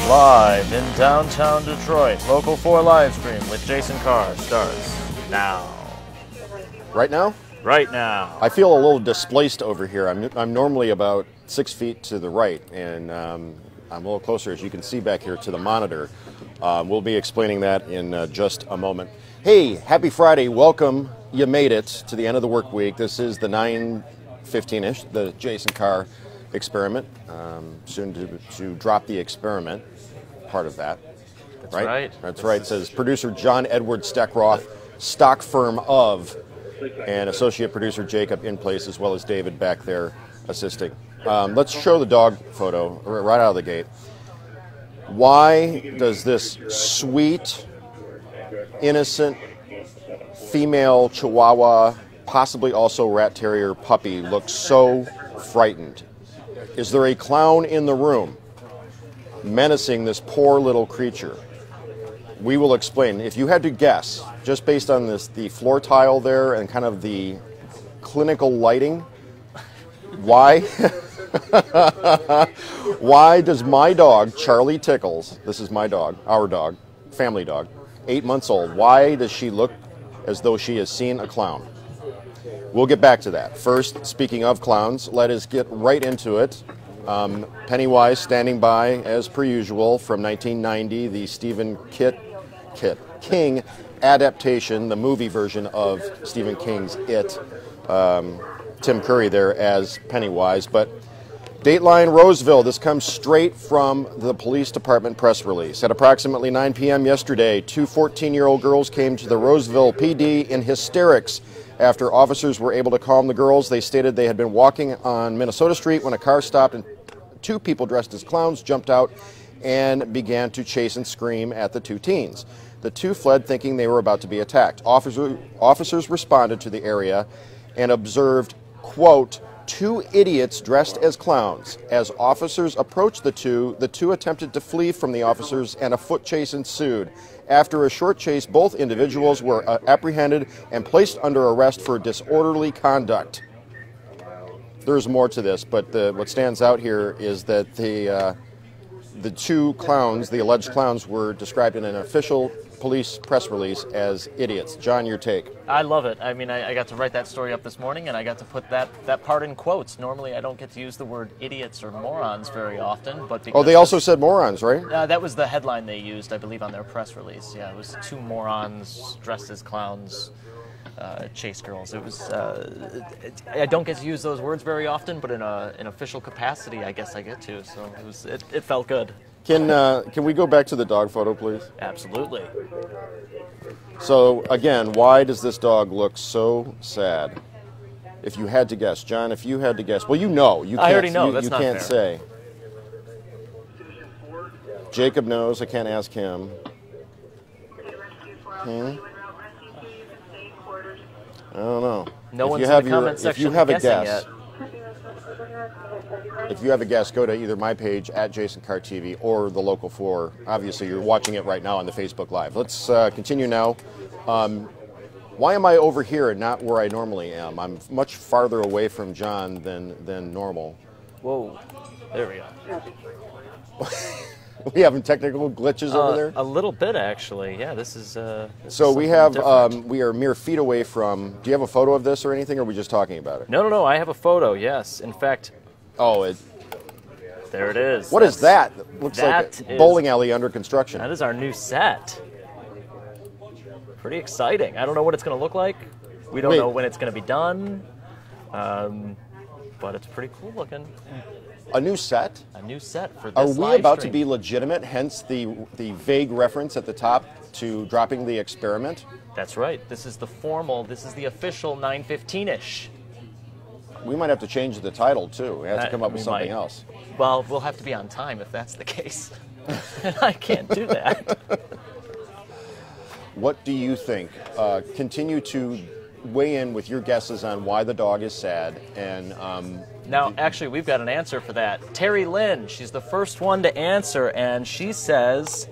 Live in downtown Detroit, Local 4 live stream with Jason Carr starts now. Right now? Right now. I feel a little displaced over here. I'm normally about 6 feet to the right, and I'm a little closer, as you can see back here, to the monitor. We'll be explaining that in just a moment. Hey, happy Friday. Welcome. You made it to the end of the work week. This is the 9:15-ish, the Jason Carr experiment. Soon to drop the experiment. Part of that. That's right. That's right. It says producer John Edward Steckroth, stock firm of, and associate producer Jacob in place, as well as David back there assisting. Let's show the dog photo right out of the gate. Why does this sweet, innocent, female Chihuahua, possibly also rat terrier puppy, look so frightened? Is there a clown in the room menacing this poor little creature? We will explain. If you had to guess, just based on the floor tile there and kind of the clinical lighting, why why does my dog, Charlie Tickles, this is my dog, our dog, family dog, 8 months old, why does she look as though she has seen a clown? We'll get back to that. First, speaking of clowns, let us get right into it. Pennywise standing by, as per usual, from 1990, the Stephen King adaptation, the movie version of Stephen King's It. Tim Curry there as Pennywise. But Dateline Roseville, this comes straight from the police department press release. At approximately 9 p.m. yesterday, two 14-year-old girls came to the Roseville PD in hysterics. After officers were able to calm the girls, they stated they had been walking on Minnesota Street when a car stopped and two people dressed as clowns jumped out and began to chase and scream at the two teens. The two fled thinking they were about to be attacked. Officers responded to the area and observed, quote, two idiots dressed as clowns. As officers approached the two attempted to flee from the officers and a foot chase ensued. After a short chase, both individuals were apprehended and placed under arrest for disorderly conduct. There's more to this, but what stands out here is that the two clowns, the alleged clowns, were described in an official police press release as idiots. John, your take? I love it. I mean, I got to write that story up this morning, and I got to put that part in quotes. Normally, I don't get to use the word idiots or morons very often, but because they also said morons, right? That was the headline they used, I believe, on their press release. Yeah, it was two morons dressed as clowns chase girls. It was. I don't get to use those words very often, but in an official capacity, I guess I get to. So it felt good. Can we go back to the dog photo, please? Absolutely. So, again, why does this dog look so sad? If you had to guess. John, if you had to guess. Well, you know. You can't, I already know. That's you not can't fair. say. Jacob knows. I can't ask him. I don't know. No one's in the comment section guessing yet. If you have a guess, go to either my page at Jason Carr TV or the Local 4. Obviously, you're watching it right now on the Facebook Live. Let's continue now. Why am I over here and not where I normally am? I'm much farther away from John than normal. Whoa. There we go. We having technical glitches over there? A little bit, actually. Yeah, this is. So we have. We are mere feet away from. Do you have a photo of this or anything, or are we just talking about it? No. I have a photo. Yes, in fact. Oh, there it is. What is that? Looks like a bowling alley under construction. That is our new set. Pretty exciting. I don't know what it's going to look like. We don't know when it's going to be done. But it's pretty cool looking. A new set? A new set for this Are we about stream. to be legitimate, hence the vague reference at the top to dropping the experiment? That's right. This is the formal, this is the official 9:15-ish. We might have to change the title, too. We have to come up with something else. Well, we'll have to be on time if that's the case. And I can't do that. What do you think? Continue to weigh in with your guesses on why the dog is sad. And now, actually, we've got an answer for that. Terry Lynn, she's the first one to answer, and she says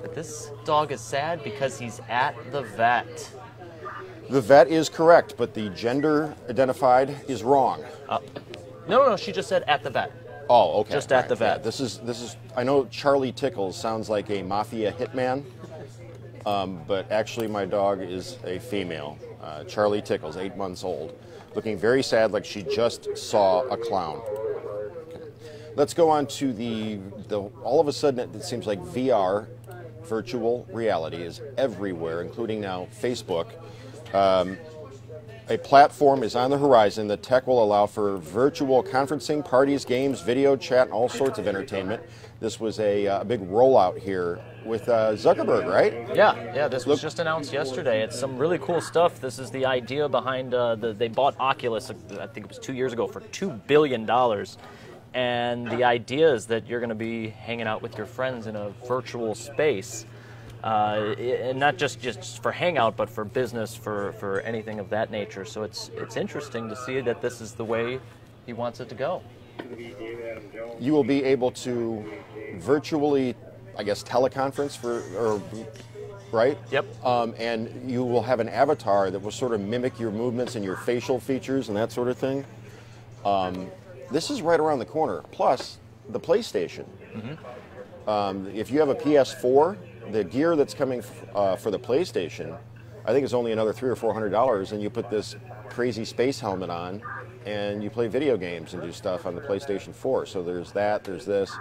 that this dog is sad because he's at the vet. The vet is correct, but the gender identified is wrong. No, she just said at the vet. Oh, okay. Just at the vet. Yeah, this is. I know Charlie Tickles sounds like a mafia hitman, but actually my dog is a female. Charlie Tickles, 8 months old, looking very sad, like she just saw a clown. Let's go on to the. All of a sudden, it seems like VR, virtual reality, is everywhere, including now Facebook. A platform is on the horizon. The tech will allow for virtual conferencing, parties, games, video chat, and all sorts of entertainment. This was a big rollout here with Zuckerberg, right? Yeah. This was just announced yesterday. It's some really cool stuff. This is the idea behind they bought Oculus, I think it was 2 years ago, for $2 billion. And the idea is that you're going to be hanging out with your friends in a virtual space. And not just for hangout, but for business, for anything of that nature. So it's interesting to see that this is the way he wants it to go. You will be able to virtually, I guess, teleconference right? Yep. And you will have an avatar that will sort of mimic your movements and your facial features and that sort of thing. This is right around the corner. Plus, the PlayStation. Mm-hmm. If you have a PS4. The gear that's coming for the PlayStation, I think is only another $300 or $400, and you put this crazy space helmet on, and you play video games and do stuff on the PlayStation 4. So there's that. There's this.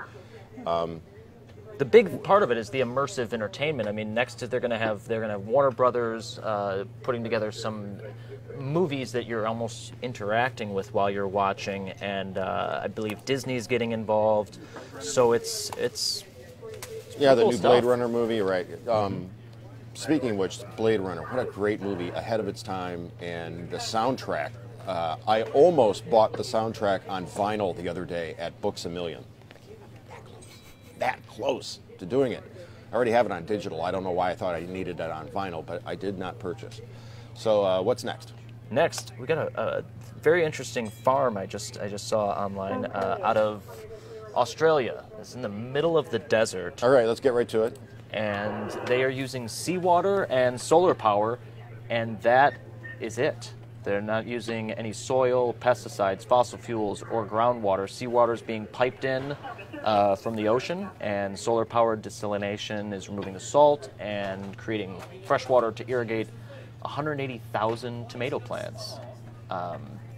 The big part of it is the immersive entertainment. I mean, next to they're going to have Warner Brothers putting together some movies that you're almost interacting with while you're watching, and I believe Disney's getting involved. So it's. Yeah, the cool new stuff. Blade Runner movie, right. Speaking of which, Blade Runner, what a great movie, ahead of its time, and the soundtrack. I almost bought the soundtrack on vinyl the other day at Books A Million. That close to doing it. I already have it on digital. I don't know why I thought I needed that on vinyl, but I did not purchase. So what's next? Next, we got a very interesting farm I just saw online out of Australia. It's in the middle of the desert. All right, let's get right to it. And they are using seawater and solar power, and that is it. They're not using any soil, pesticides, fossil fuels, or groundwater. Seawater is being piped in from the ocean, and solar-powered desalination is removing the salt and creating fresh water to irrigate 180,000 tomato plants.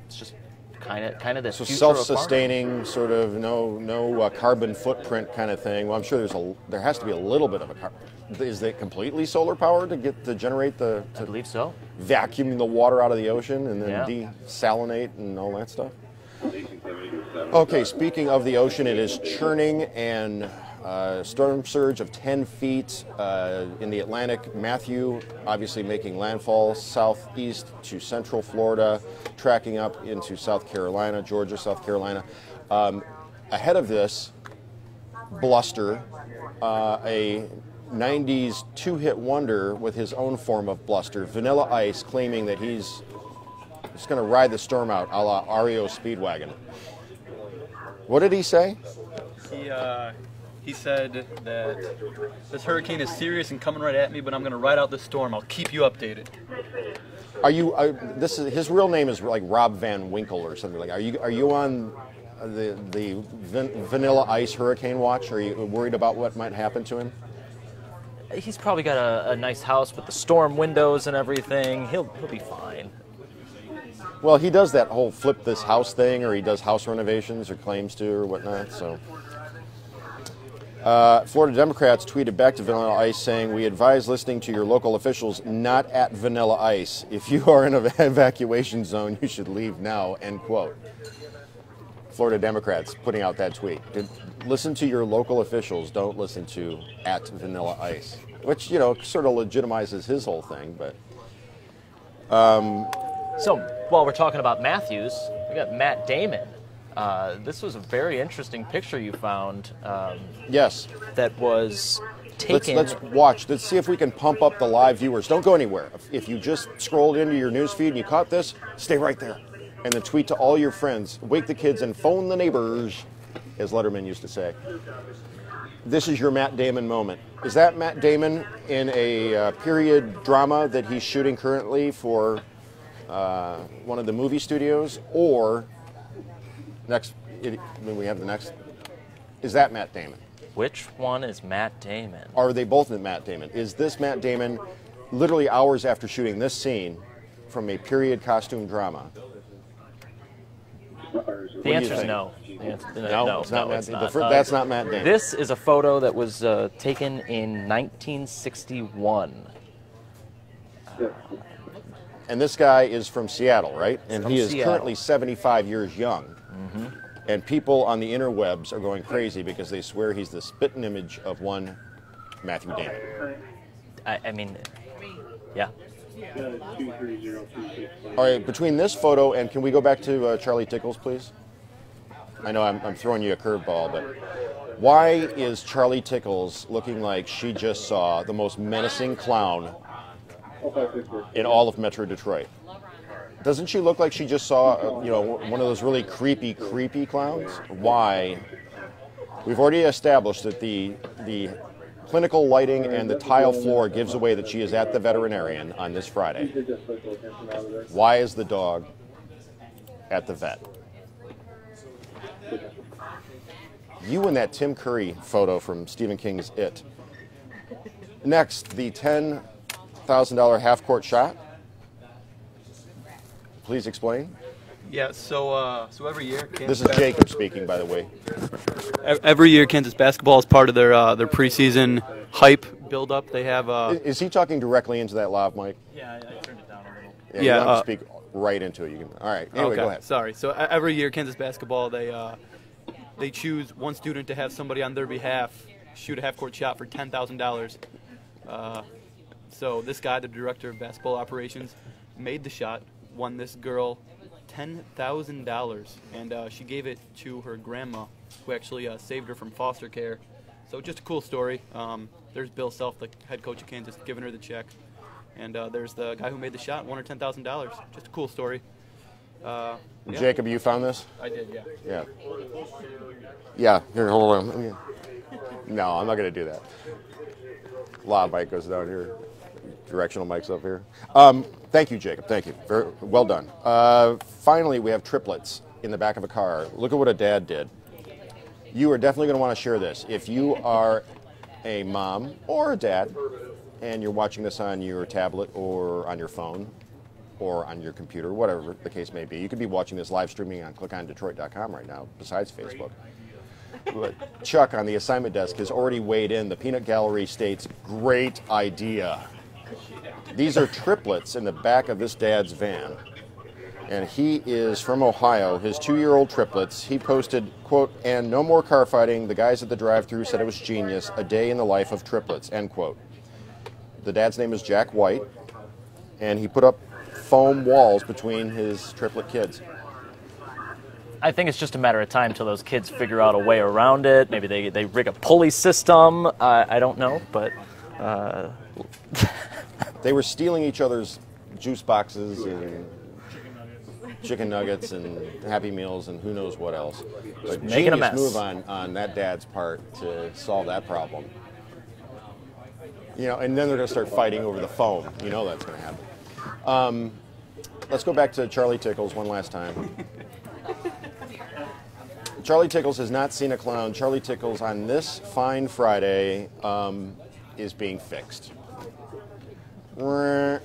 It's just kind of this So future of self-sustaining, sort of no carbon footprint kind of thing. Well, I'm sure there has to be a little bit of a carbon. Is it completely solar powered to generate I believe so. vacuum the water out of the ocean and then Yeah. desalinate and all that stuff? Okay, speaking of the ocean, it is churning, and storm surge of 10 feet in the Atlantic. Matthew obviously making landfall southeast to central Florida, tracking up into South Carolina, Georgia, South Carolina. Ahead of this, bluster, a 90s two-hit wonder with his own form of bluster, Vanilla Ice, claiming that he's just going to ride the storm out a la REO Speedwagon. What did he say? He said that this hurricane is serious and coming right at me, but I'm going to ride out the storm. I'll keep you updated. Are you? This is his real name is like Rob Van Winkle or something like. Are you on the Vanilla Ice hurricane watch? Are you worried about what might happen to him? He's probably got a nice house with the storm windows and everything. He'll be fine. Well, he does that whole flip this house thing, or he does house renovations, or claims to, or whatnot. So, Florida Democrats tweeted back to Vanilla Ice saying, "We advise listening to your local officials, not at Vanilla Ice. If you are in an evacuation zone, you should leave now." End quote. Florida Democrats putting out that tweet. Listen to your local officials. Don't listen to at Vanilla Ice, which sort of legitimizes his whole thing, but. So, while we're talking about Matthews, we got Matt Damon. This was a very interesting picture you found. Yes. That was taken. Let's watch. Let's see if we can pump up the live viewers. Don't go anywhere. If you just scrolled into your news feed and you caught this, stay right there. And then tweet to all your friends. Wake the kids and phone the neighbors, as Letterman used to say. This is your Matt Damon moment. Is that Matt Damon in a period drama that he's shooting currently for one of the movie studios, or next when we have the next, is that Matt Damon? Which one is Matt Damon? Are they both Matt Damon? Is this Matt Damon literally hours after shooting this scene from a period costume drama? The answer is no. No, it's not Matt it's Damon. not. That's not Matt Damon. This is a photo that was taken in 1961. And this guy is from Seattle, right? And From he is Seattle. currently 75 years young. And people on the interwebs are going crazy because they swear he's the spitting image of one Matthew Damon. I mean, yeah. All right, between this photo and can we go back to Charlie Tickles, please? I know I'm throwing you a curveball, but why is Charlie Tickles looking like she just saw the most menacing clown in all of Metro Detroit? Doesn't she look like she just saw, one of those really creepy clowns? Why? We've already established that the clinical lighting and the tile floor gives away that she is at the veterinarian on this Friday. Why is the dog at the vet? You and that Tim Curry photo from Stephen King's It. Next, the $10,000 half-court shot. Please explain. Yeah, so every year, This is Jacob speaking, by the way. Every year, Kansas basketball is part of their preseason hype build-up. They have. Is he talking directly into that lav mic? Yeah, I turned it down a little. Yeah, you don't have to speak right into it. You can. All right. Anyway, okay, go ahead. sorry. So every year, Kansas basketball, they choose one student to have somebody on their behalf shoot a half-court shot for $10,000. So this guy, the director of basketball operations, made the shot, won this girl $10,000, and she gave it to her grandma, who actually saved her from foster care. So just a cool story. There's Bill Self, the head coach of Kansas, giving her the check, and there's the guy who made the shot, won her $10,000. Just a cool story. Yeah. Jacob, you found this? I did, yeah. Yeah. Yeah. Here, hold on. No, I'm not going to do that. Lav mic goes down here. Directional mics up here. Thank you, Jacob. Thank you. Very well done. Finally, we have triplets in the back of a car. Look at what a dad did. You are definitely going to want to share this. If you are a mom or a dad and you're watching this on your tablet or on your phone or on your computer, whatever the case may be, you could be watching this live streaming on clickondetroit.com right now, besides Facebook. But Chuck on the assignment desk has already weighed in. The Peanut Gallery states, great idea. These are triplets in the back of this dad's van. And he is from Ohio, his 2-year-old triplets. He posted, quote, "And no more car fighting. The guys at the drive-thru said it was genius. A day in the life of triplets," end quote. The dad's name is Jack White, and he put up foam walls between his triplet kids. I think it's just a matter of time till those kids figure out a way around it. Maybe they rig a pulley system. I don't know, but... They were stealing each other's juice boxes and chicken nuggets and Happy Meals and who knows what else. But making a mess. Genius move on that dad's part to solve that problem. And then they're going to start fighting over the phone. You know that's going to happen. Let's go back to Charlie Tickles one last time. Charlie Tickles has not seen a clown. Charlie Tickles on this fine Friday is being fixed. No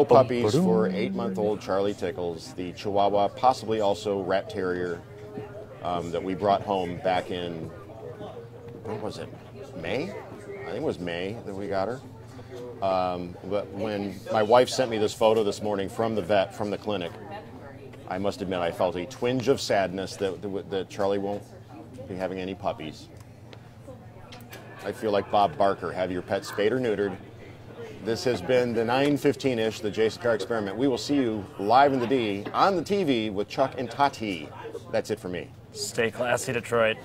puppies for 8-month-old Charlie Tickles, the Chihuahua, possibly also Rat Terrier that we brought home back in, when was it, May? I think it was May that we got her. But when my wife sent me this photo this morning from the vet, from the clinic, I must admit I felt a twinge of sadness that Charlie won't be having any puppies. I feel like Bob Barker, have your pet spayed or neutered. This has been the 9:15-ish, the Jason Carr Experiment. We will see you live in the D, on the TV with Chuck and Tati. That's it for me. Stay classy, Detroit.